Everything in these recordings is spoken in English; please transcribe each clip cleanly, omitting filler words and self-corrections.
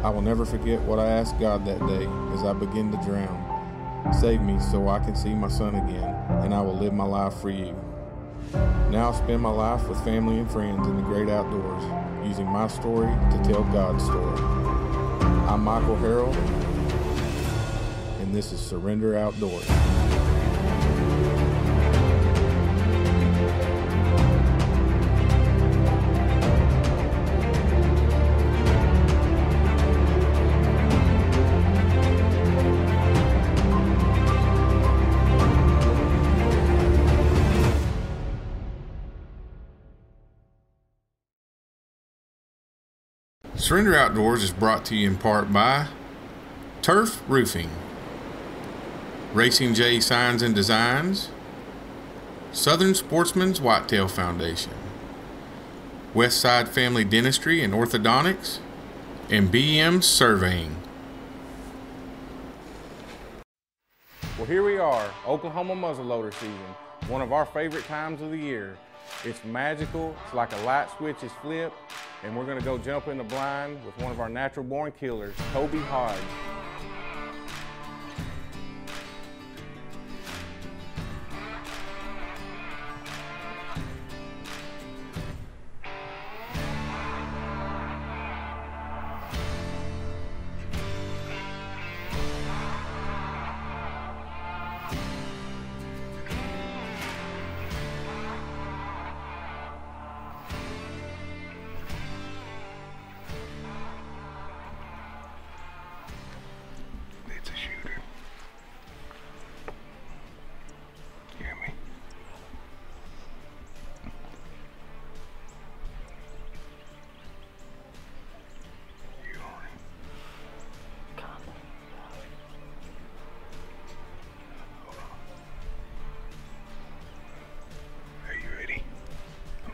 I will never forget what I asked God that day as I began to drown. Save me so I can see my son again, and I will live my life for you. Now I spend my life with family and friends in the great outdoors, using my story to tell God's story. I'm Michael Harrell, and this is Surrender Outdoors. Surrender Outdoors is brought to you in part by Turf Roofing, Racing J Signs and Designs, Southern Sportsman's Whitetail Foundation, Westside Family Dentistry and Orthodontics, and BM Surveying. Well, here we are, Oklahoma Muzzleloader season, one of our favorite times of the year. It's magical, it's like a light switch is flipped, and we're gonna go jump in the blind with one of our natural born killers, Kobe Hodge.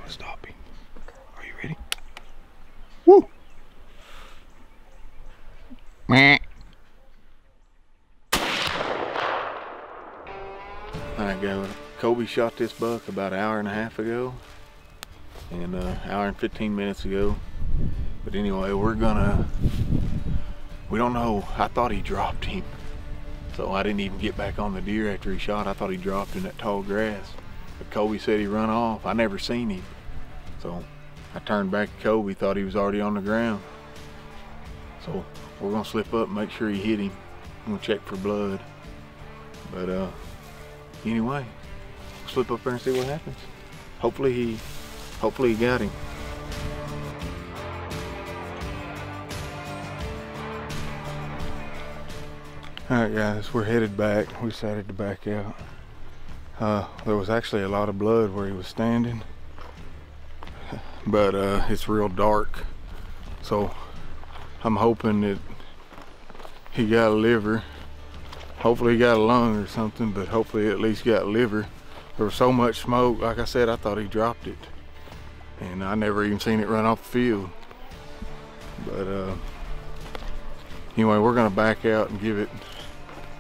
Stop him. Are you ready? Woo! Meh. Alright, guys. Kobe shot this buck about an hour and a half ago, and an hour and 15 minutes ago. But anyway, we don't know. I thought he dropped him, so I didn't even get back on the deer after he shot. I thought he dropped in that tall grass, but Kobe said he run off. I never seen him. So I turned back to Kobe, thought he was already on the ground. So we're gonna slip up and make sure he hit him. I'm gonna check for blood. But anyway, slip up there and see what happens. Hopefully he got him. Alright guys, we're headed back. We decided to back out. There was actually a lot of blood where he was standing, but it's real dark, so I'm hoping that he got a liver. Hopefully he got a lung or something, but hopefully he at least got liver. There was so much smoke, like I said, I thought he dropped it, and I never even seen it run off the field. But anyway, we're gonna back out and give it,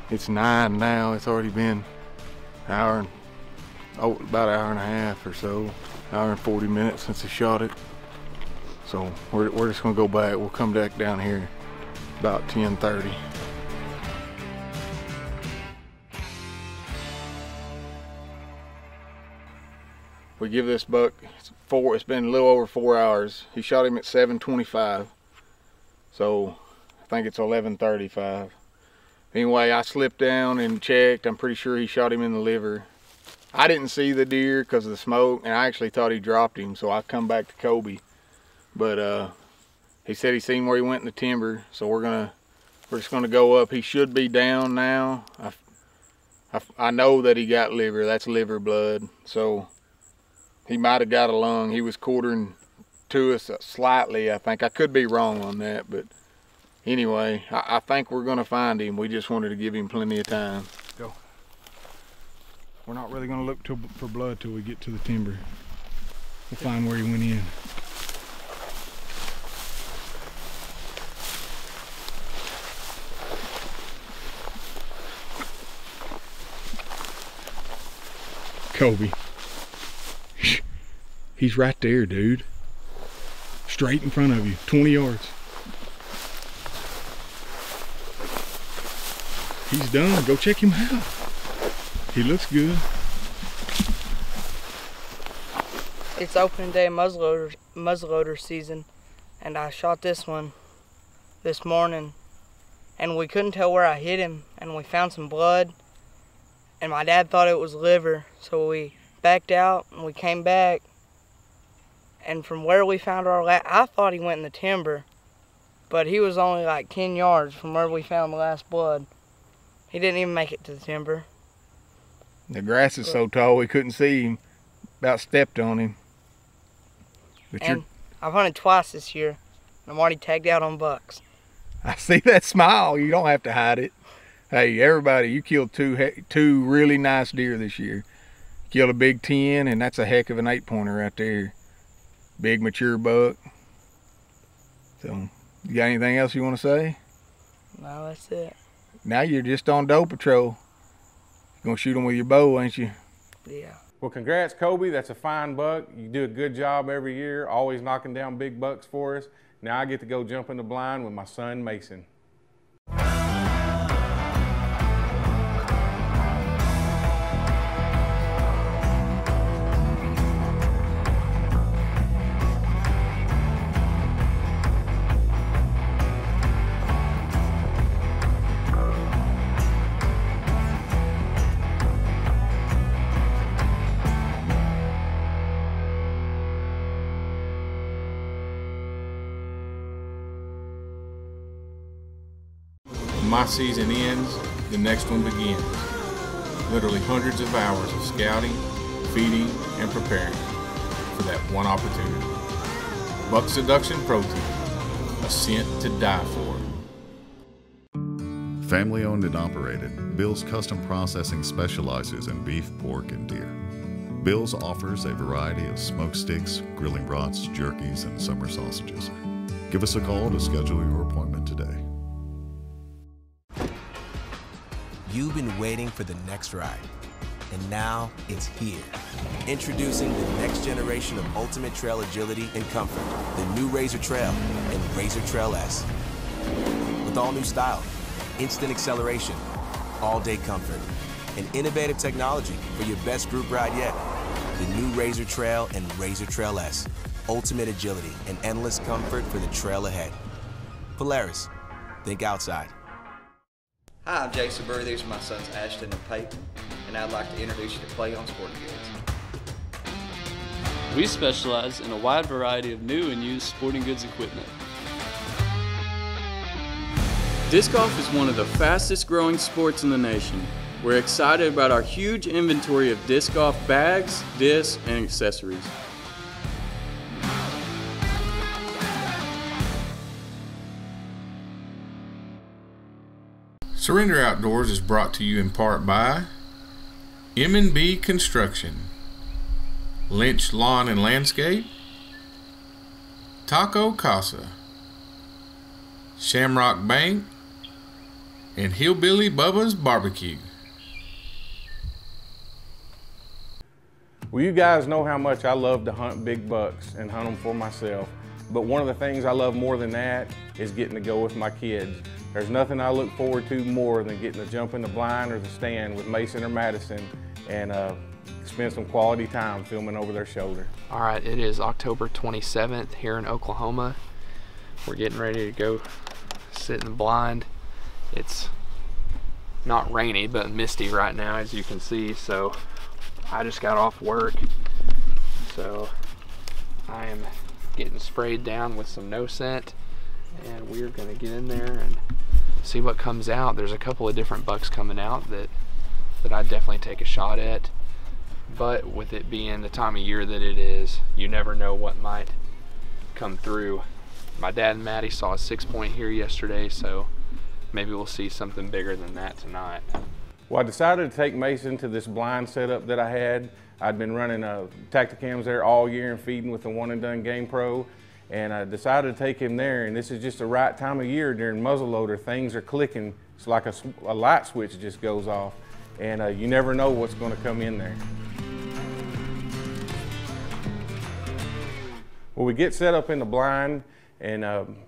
it's 9 now. It's already been about an hour and a half or so, hour and 40 minutes since he shot it. So we're just gonna go back. We'll come back down here about 10:30. We give this buck it's been a little over 4 hours. He shot him at 7:25, so I think it's 11:35. Anyway, I slipped down and checked. I'm pretty sure he shot him in the liver. I didn't see the deer because of the smoke, and I actually thought he dropped him, so I come back to Kobe. But he said he seen where he went in the timber, so we're just gonna go up. He should be down now. I know that he got liver. That's liver blood, so he might have got a lung. He was quartering to us slightly, I think. I could be wrong on that, but anyway, I think we're gonna find him. We just wanted to give him plenty of time. Go. We're not really gonna look for blood till we get to the timber. We'll find where he went in. Kobe. He's right there, dude. Straight in front of you, 20 yards. He's done. Go check him out. He looks good. It's opening day of muzzleloader season, and I shot this one this morning, and we couldn't tell where I hit him, and we found some blood, and my dad thought it was liver, so we backed out and we came back, and from where we found our I thought he went in the timber, but he was only like 10 yards from where we found the last blood. He didn't even make it to the timber. The grass is so tall we couldn't see him. About stepped on him. But and I've hunted twice this year, and I'm already tagged out on bucks. I see that smile. You don't have to hide it. Hey, everybody, you killed two really nice deer this year. Killed a big 10, and that's a heck of an 8-pointer right there. Big mature buck. So, you got anything else you want to say? No, that's it. Now you're just on doe patrol. You're gonna shoot them with your bow, ain't you? Yeah. Well, congrats, Kobe. That's a fine buck. You do a good job every year, always knocking down big bucks for us. Now I get to go jump in the blind with my son, Mason. My season ends, the next one begins. Literally hundreds of hours of scouting, feeding, and preparing for that one opportunity. Buck Seduction Pro Team, a scent to die for. Family owned and operated, Bill's Custom Processing specializes in beef, pork, and deer. Bill's offers a variety of smoke sticks, grilling brats, jerkies, and summer sausages. Give us a call to schedule your appointment today. You've been waiting for the next ride, and now it's here. Introducing the next generation of ultimate trail agility and comfort, the new Razor Trail and Razor Trail S. With all new style, instant acceleration, all-day comfort, and innovative technology for your best group ride yet. The new Razor Trail and Razor Trail S, ultimate agility and endless comfort for the trail ahead. Polaris, think outside. Hi, I'm Jason Burry. These are my sons Ashton and Peyton, and I'd like to introduce you to Play on Sporting Goods. We specialize in a wide variety of new and used sporting goods equipment. Disc golf is one of the fastest growing sports in the nation. We're excited about our huge inventory of disc golf bags, discs, and accessories. Surrender Outdoors is brought to you in part by M&B Construction, Lynch Lawn and Landscape, Taco Casa, Shamrock Bank, and Hillbilly Bubba's Barbecue. Well, you guys know how much I love to hunt big bucks and hunt them for myself, but one of the things I love more than that is getting to go with my kids. There's nothing I look forward to more than getting to jump in the blind or the stand with Mason or Madison and spend some quality time filming over their shoulder. All right, it is October 27th here in Oklahoma. We're getting ready to go sit in the blind. It's not rainy, but misty right now, as you can see. So I just got off work. So I am getting sprayed down with some no scent, and we're gonna get in there and see what comes out. There's a couple of different bucks coming out that I'd definitely take a shot at, but with it being the time of year that it is, you never know what might come through. My dad and Maddie saw a 6-point here yesterday, so maybe we'll see something bigger than that tonight. Well, I decided to take Mason to this blind setup that I had. I'd been running Tacticams there all year and feeding with the One and Done Game Pro, and I decided to take him there, and this is just the right time of year during muzzleloader. Things are clicking. It's like a light switch just goes off, and you never know what's going to come in there. Well, we get set up in the blind, and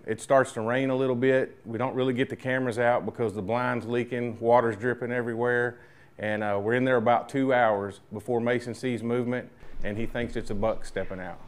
it starts to rain a little bit. We don't really get the cameras out because the blind's leaking, water's dripping everywhere, and we're in there about 2 hours before Mason sees movement, and he thinks it's a buck stepping out.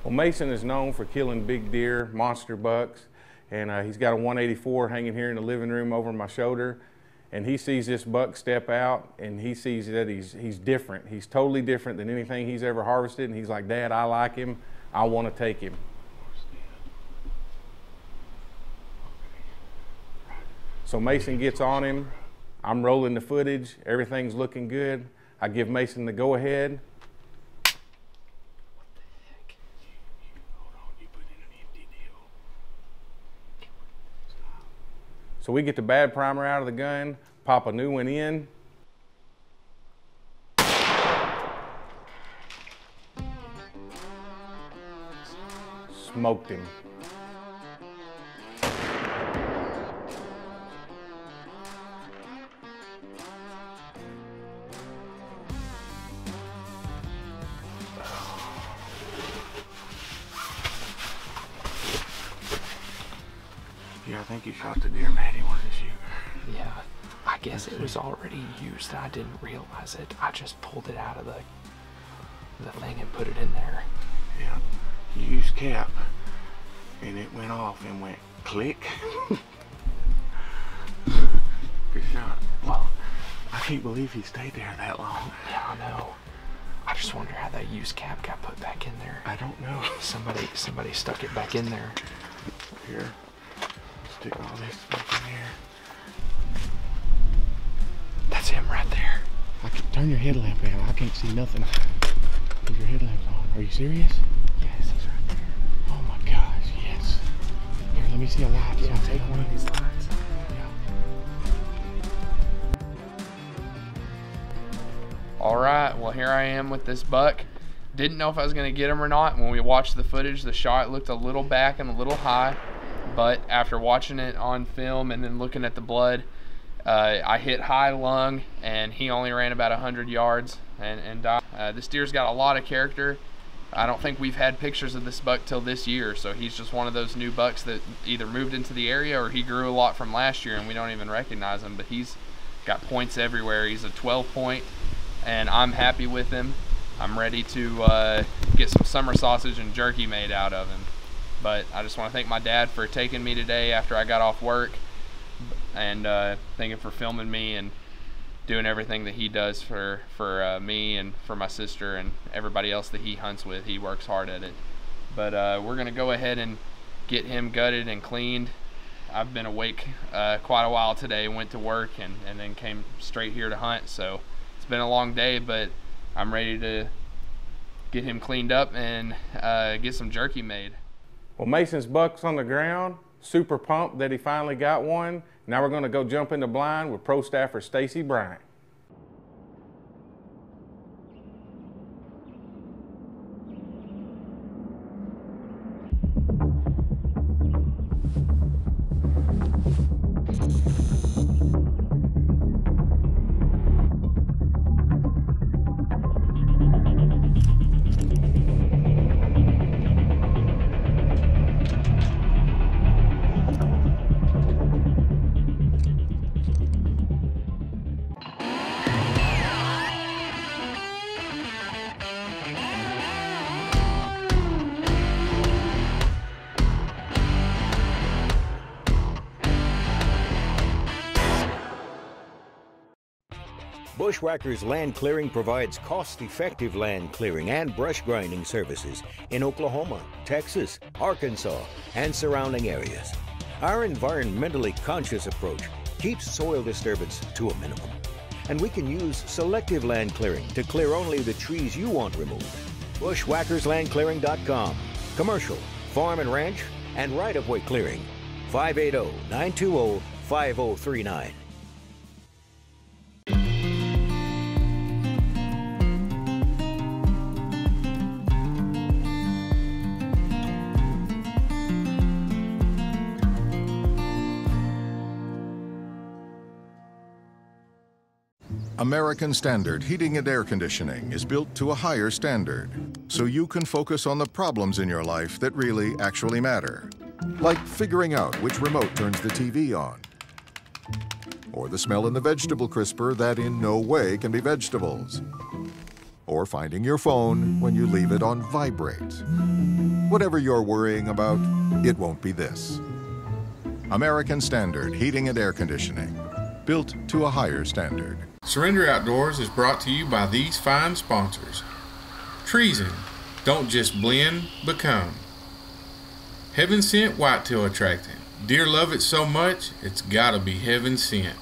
Well, Mason is known for killing big deer, monster bucks, and he's got a 184 hanging here in the living room over my shoulder, and he sees this buck step out, and he sees that he's different. He's totally different than anything he's ever harvested, and he's like, "Dad, I like him. I want to take him." So Mason gets on him. I'm rolling the footage. Everything's looking good. I give Mason the go-ahead. So we get the bad primer out of the gun, pop a new one in. Smoked him. Yeah, I think you shot the deer Maddie wanted to shoot. Yeah, I guess it was already used. I didn't realize it. I just pulled it out of the thing and put it in there. Yeah, you used cap, and it went off and went click. Good shot. Well, I can't believe he stayed there that long. Yeah, I know. I just wonder how that used cap got put back in there. I don't know. Somebody stuck it back in there. Here. Stick all this stuff in here. That's him right there. I can turn your headlamp out. I can't see nothing. Put your headlamps on. Are you serious? Yes, he's right there. Oh my gosh, yes. Here, let me see a light. Yeah, take one of these lights. All right, well here I am with this buck. Didn't know if I was gonna get him or not. When we watched the footage, the shot looked a little back and a little high, but after watching it on film and then looking at the blood, I hit high lung and he only ran about 100 yards and died. This deer's got a lot of character. I don't think we've had pictures of this buck till this year, so he's just one of those new bucks that either moved into the area or he grew a lot from last year and we don't even recognize him, but he's got points everywhere. He's a 12 point and I'm happy with him. I'm ready to get some summer sausage and jerky made out of him. But I just want to thank my dad for taking me today after I got off work, and thank him for filming me and doing everything that he does for me and for my sister and everybody else that he hunts with. He works hard at it. But we're gonna go ahead and get him gutted and cleaned. I've been awake quite a while today, went to work and then came straight here to hunt, so it's been a long day, but I'm ready to get him cleaned up and get some jerky made. Well, Mason's buck's on the ground, super pumped that he finally got one. Now we're gonna go jump in the blind with pro staffer Stacy Bryant. Bushwhackers Land Clearing provides cost-effective land clearing and brush grinding services in Oklahoma, Texas, Arkansas, and surrounding areas. Our environmentally conscious approach keeps soil disturbance to a minimum, and we can use selective land clearing to clear only the trees you want removed. Bushwhackerslandclearing.com. Commercial, farm and ranch, and right-of-way clearing. 580-920-5039. American Standard Heating and Air Conditioning is built to a higher standard, so you can focus on the problems in your life that really actually matter. Like figuring out which remote turns the TV on, or the smell in the vegetable crisper that in no way can be vegetables, or finding your phone when you leave it on vibrate. Whatever you're worrying about, it won't be this. American Standard Heating and Air Conditioning, built to a higher standard. Surrender Outdoors is brought to you by these fine sponsors. Treason, don't just blend, become. Heaven Sent Whitetail Attractant, deer love it so much, it's gotta be heaven sent.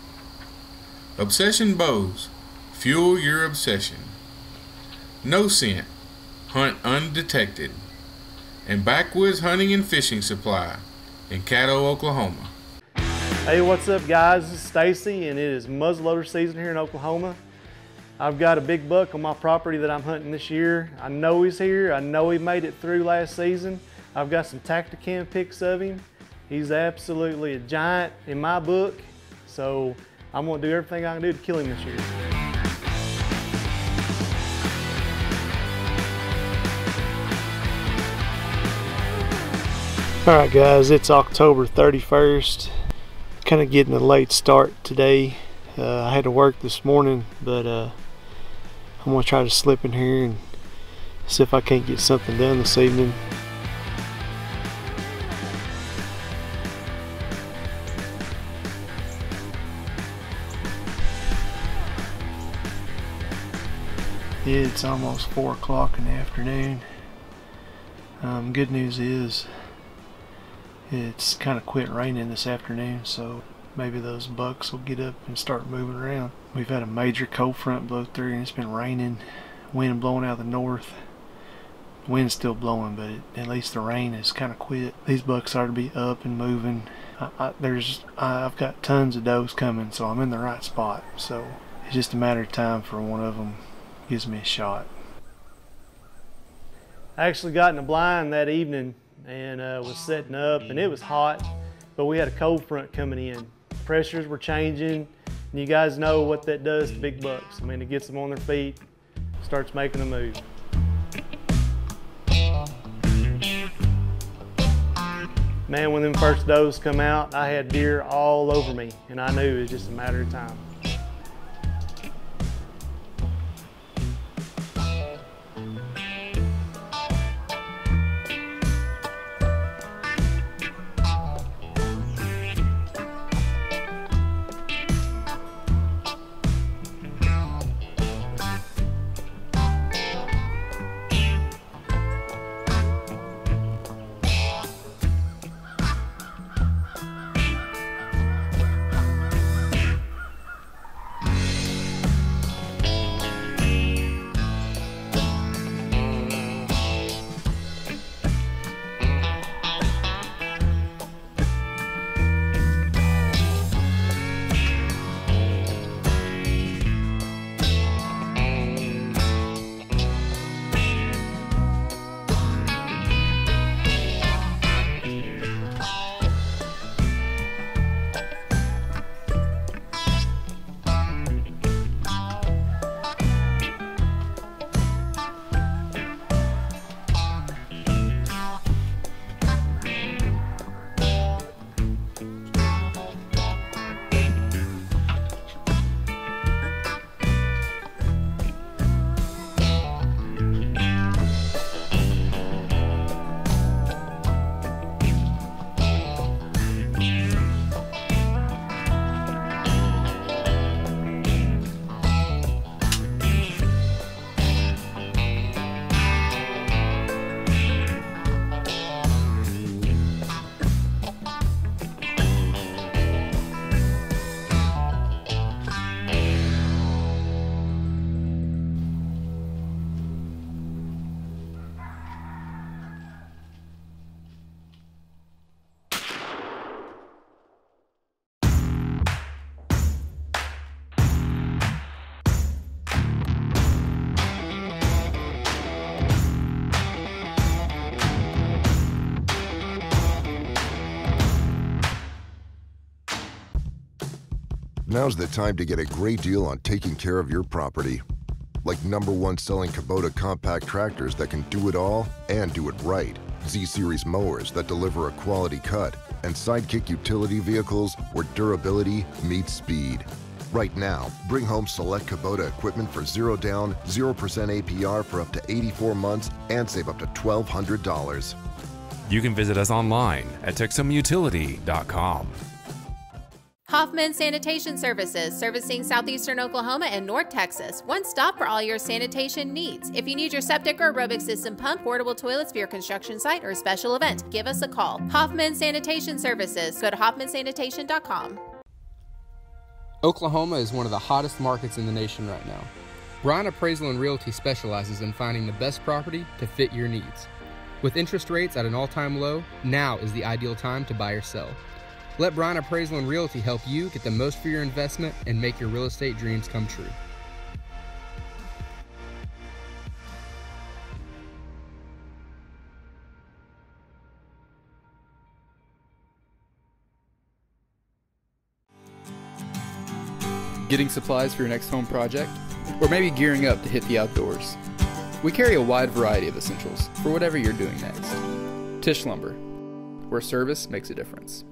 Obsession Bows, fuel your obsession. No Scent, hunt undetected. And Backwoods Hunting and Fishing Supply in Caddo, Oklahoma. Hey, what's up guys? This is Stacy and it is muzzleloader season here in Oklahoma. I've got a big buck on my property that I'm hunting this year. I know he's here. I know he made it through last season. I've got some Tacticam pics of him. He's absolutely a giant in my book. So I'm gonna do everything I can do to kill him this year. All right guys, it's October 31st. Kind of getting a late start today. I had to work this morning, but I'm gonna try to slip in here and see if I can't get something done this evening. It's almost 4 o'clock in the afternoon. Good news is it's kind of quit raining this afternoon, so maybe those bucks will get up and start moving around. We've had a major cold front blow through and it's been raining, wind blowing out of the north. Wind's still blowing, but at least the rain has kind of quit. These bucks ought to be up and moving. I've got tons of does coming, so I'm in the right spot. So it's just a matter of time for one of them gives me a shot. I actually got in a blind that evening and was setting up, and it was hot, but we had a cold front coming in. Pressures were changing, and you guys know what that does to big bucks. I mean, it gets them on their feet, starts making them move. Man, when them first does come out, I had deer all over me, and I knew it was just a matter of time. Now's the time to get a great deal on taking care of your property. Like #1 selling Kubota compact tractors that can do it all and do it right. Z-Series mowers that deliver a quality cut. And Sidekick utility vehicles where durability meets speed. Right now, bring home select Kubota equipment for 0 down, 0% APR for up to 84 months and save up to $1,200. You can visit us online at texumutility.com. Hoffman Sanitation Services, servicing southeastern Oklahoma and North Texas. One stop for all your sanitation needs. If you need your septic or aerobic system pump, portable toilets for your construction site or special event, give us a call. Hoffman Sanitation Services. Go to hoffmansanitation.com. Oklahoma is one of the hottest markets in the nation right now. Bryan Appraisal and Realty specializes in finding the best property to fit your needs. With interest rates at an all-time low, now is the ideal time to buy or sell. Let Bryan Appraisal and Realty help you get the most for your investment and make your real estate dreams come true. Getting supplies for your next home project, or maybe gearing up to hit the outdoors. We carry a wide variety of essentials for whatever you're doing next. Tisch Lumber, where service makes a difference.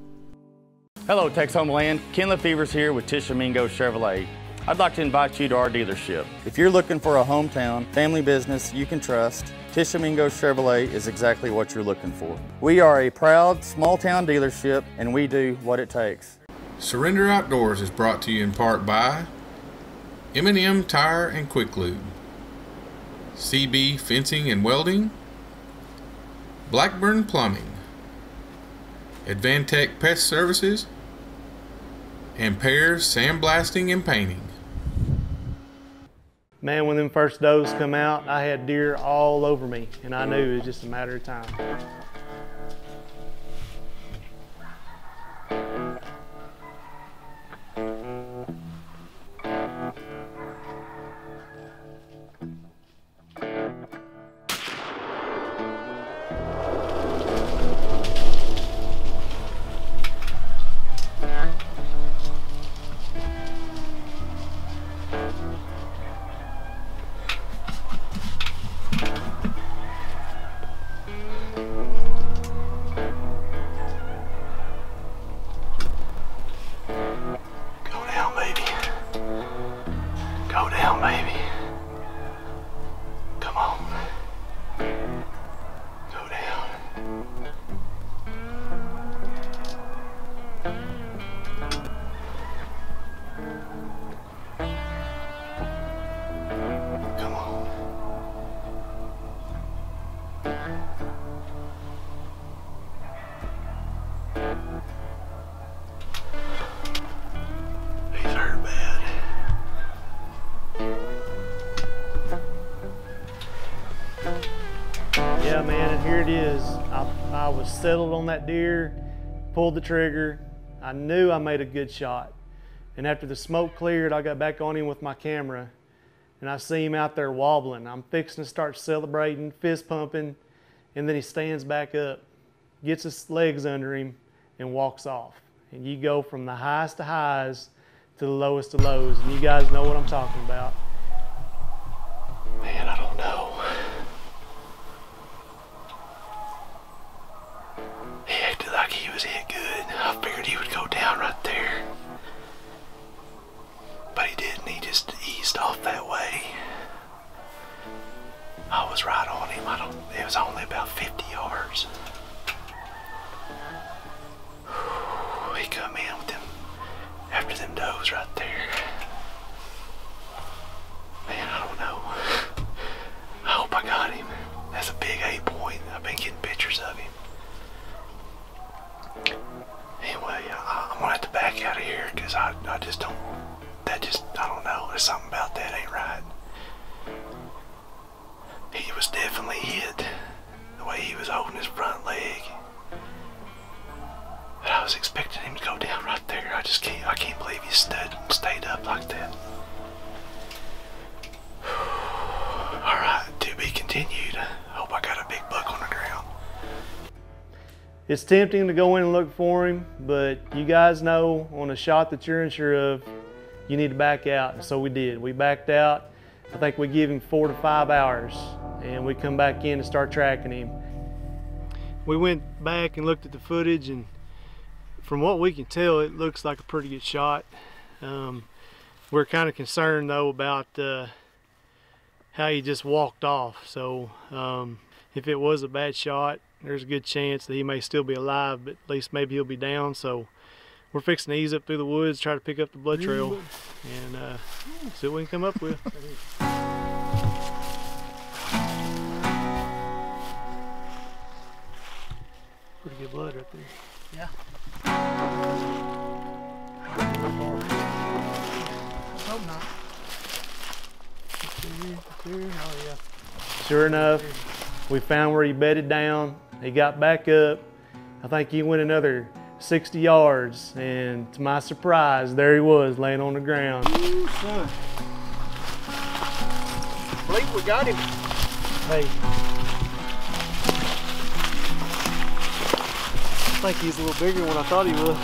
Hello, Tex Homeland. Ken Lefevre's here with Tishomingo Chevrolet. I'd like to invite you to our dealership. If you're looking for a hometown family business you can trust, Tishomingo Chevrolet is exactly what you're looking for. We are a proud small town dealership and we do what it takes. Surrender Outdoors is brought to you in part by M&M Tire and Quick Lube, CB Fencing and Welding, Blackburn Plumbing, Advantech Pest Services, and Pears Sandblasting and Painting. Man, when them first does come out, I had deer all over me, and I knew it was just a matter of time. Yeah, man, and here it is. I was settled on that deer, pulled the trigger. I knew I made a good shot. And after the smoke cleared, I got back on him with my camera, and I see him out there wobbling. I'm fixing to start celebrating, fist pumping, and then he stands back up, gets his legs under him, and walks off. And you go from the highest of highs to the lowest of lows, and you guys know what I'm talking about. Man, I don't know. He acted like he was hit good. I figured he would go down right there. But he didn't. He just eased off that way. I was right on him. It was only about 50 yards. He come in with them, after them does right there. Man, I don't know. I hope I got him. That's a big 8 point. I've been getting pictures of him. Anyway, I'm gonna have to back out of here because I just don't, I don't know. There's something about that ain't right. He was definitely hit. The way he was holding his front leg. But I was expecting him to go down right there. I can't believe he stayed up like that. Alright, to be continued. I hope I got a big buck on the ground. It's tempting to go in and look for him, but you guys know on a shot that you're unsure of, you need to back out. And so we did. We backed out. I think we give him 4 to 5 hours, and we come back in and start tracking him. We went back and looked at the footage, and from what we can tell, it looks like a pretty good shot. We're kind of concerned though about how he just walked off. So if it was a bad shot, there's a good chance that he may still be alive, but at least maybe he'll be down. So we're fixing to ease up through the woods, try to pick up the blood trail, and see what we can come up with. Pretty good blood right there. Yeah. Hope not. Oh yeah. Sure enough, we found where he bedded down. He got back up. I think he went another 60 yards, and to my surprise, there he was laying on the ground. Ooh, son. I believe we got him. Hey. I think he's a little bigger than what I thought he was.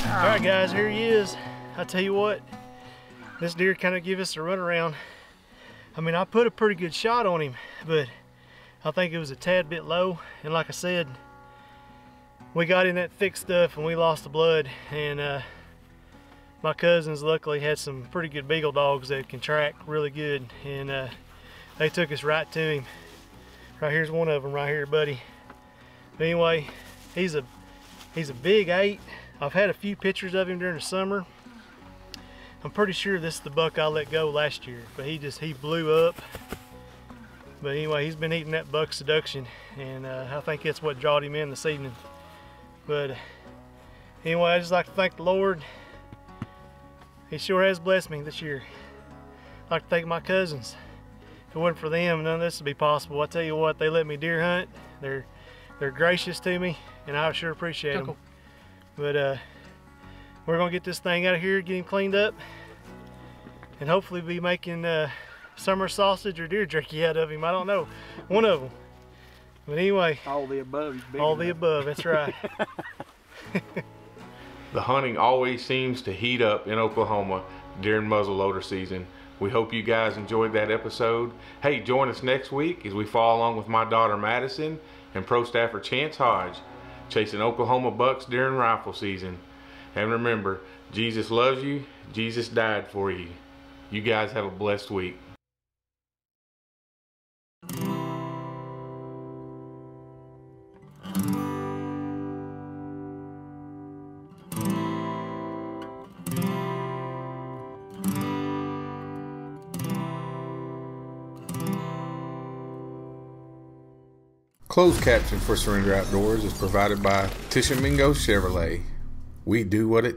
All right, guys, here he is. I tell you what, this deer kind of gave us a runaround. I mean, I put a pretty good shot on him, but I think it was a tad bit low. And like I said, we got in that thick stuff and we lost the blood. And my cousins luckily had some pretty good beagle dogs that can track really good, and they took us right to him. Right here's one of them right here, buddy. But anyway, he's a big 8. I've had a few pictures of him during the summer. I'm pretty sure this is the buck I let go last year, but he blew up. But anyway, he's been eating that buck seduction, and I think that's what drawed him in this evening. But anyway, I just like to thank the Lord. He sure has blessed me this year. I'd like to thank my cousins. If it wasn't for them, none of this would be possible. I tell you what, they let me deer hunt. They're gracious to me, and I sure appreciate them. But we're gonna get this thing out of here, get him cleaned up, and hopefully be making summer sausage or deer jerky out of him. I don't know, one of them. But anyway, all the above. All the above. That's right. The hunting always seems to heat up in Oklahoma during muzzleloader season. We hope you guys enjoyed that episode. Hey, join us next week as we follow along with my daughter Madison and pro staffer Chance Hodge, chasing Oklahoma bucks during rifle season. And remember, Jesus loves you, Jesus died for you. You guys have a blessed week. Closed caption for Surrender Outdoors is provided by Tishomingo Chevrolet. We do what it